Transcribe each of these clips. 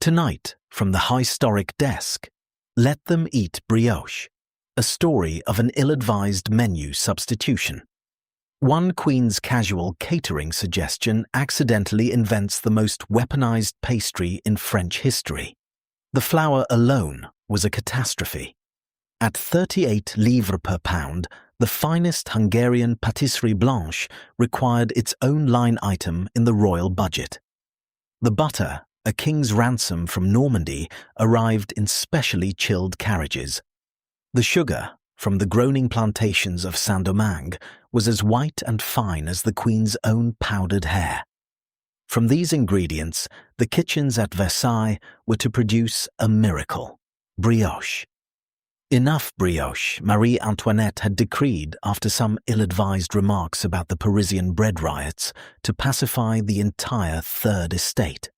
Tonight, from the historic desk, let them eat brioche, a story of an ill-advised menu substitution. One Queen's casual catering suggestion accidentally invents the most weaponized pastry in French history. The flour alone was a catastrophe. At 38 livres per pound, the finest Hungarian pâtisserie blanche required its own line item in the royal budget. The butter, a king's ransom from Normandy, arrived in specially chilled carriages. The sugar, from the groaning plantations of Saint-Domingue, was as white and fine as the Queen's own powdered hair. From these ingredients, the kitchens at Versailles were to produce a miracle: brioche. Enough brioche, Marie Antoinette had decreed after some ill-advised remarks about the Parisian bread riots to pacify the entire Third Estate.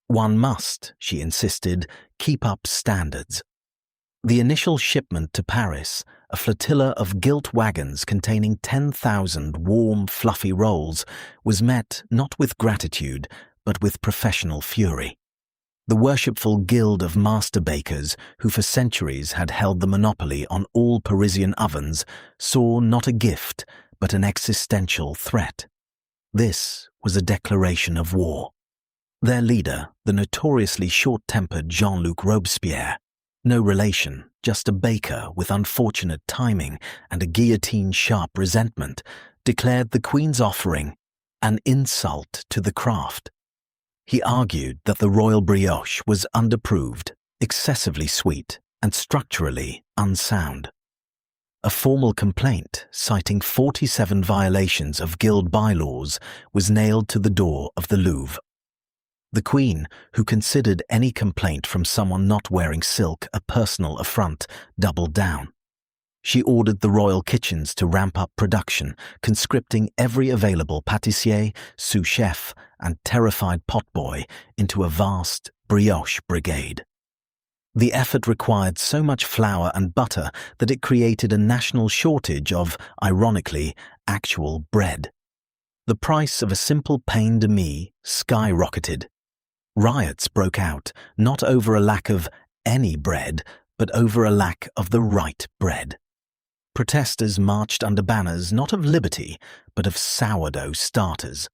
One must, she insisted, keep up standards. The initial shipment to Paris, a flotilla of gilt wagons containing 10,000 warm, fluffy rolls, was met not with gratitude, but with professional fury. The worshipful guild of master bakers, who for centuries had held the monopoly on all Parisian ovens, saw not a gift, but an existential threat. This was a declaration of war. Their leader, the notoriously short-tempered Jean-Luc Robespierre, no relation, just a baker with unfortunate timing and a guillotine-sharp resentment, declared the Queen's offering an insult to the craft. He argued that the royal brioche was underproved, excessively sweet, and structurally unsound. A formal complaint, citing 47 violations of guild bylaws, was nailed to the door of the Louvre. The Queen, who considered any complaint from someone not wearing silk a personal affront, doubled down. She ordered the royal kitchens to ramp up production, conscripting every available pâtissier, sous-chef, and terrified potboy into a vast brioche brigade. The effort required so much flour and butter that it created a national shortage of, ironically, actual bread. The price of a simple pain de mie skyrocketed. Riots broke out, not over a lack of any bread, but over a lack of the right bread. Protesters marched under banners not of liberty, but of sourdough starters.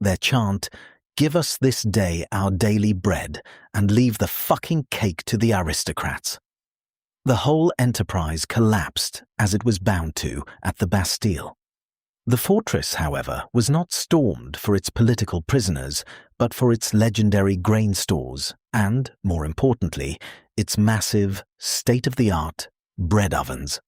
Their chant, "Give us this day our daily bread, and leave the fucking cake to the aristocrats." The whole enterprise collapsed, as it was bound to, at the Bastille. The fortress, however, was not stormed for its political prisoners, but for its legendary grain stores and, more importantly, its massive, state-of-the-art bread ovens.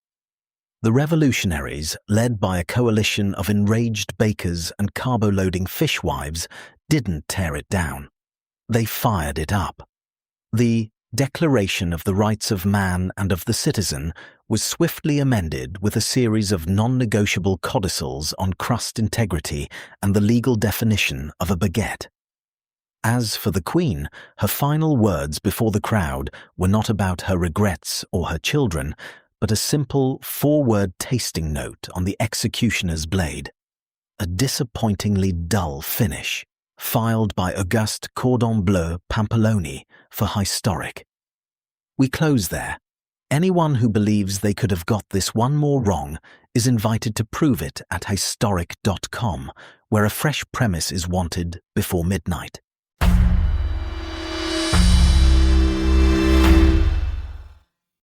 The revolutionaries, led by a coalition of enraged bakers and carbo-loading fishwives, didn't tear it down. They fired it up. The Declaration of the Rights of Man and of the Citizen was swiftly amended with a series of non-negotiable codicils on crust integrity and the legal definition of a baguette. As for the Queen, her final words before the crowd were not about her regrets or her children, but a simple four-word tasting note on the executioner's blade. A disappointingly dull finish, filed by Auguste Cordon Bleu Pampeloni for historic. We close there. Anyone who believes they could have got this one more wrong is invited to prove it at historic.com, where a fresh premise is wanted before midnight.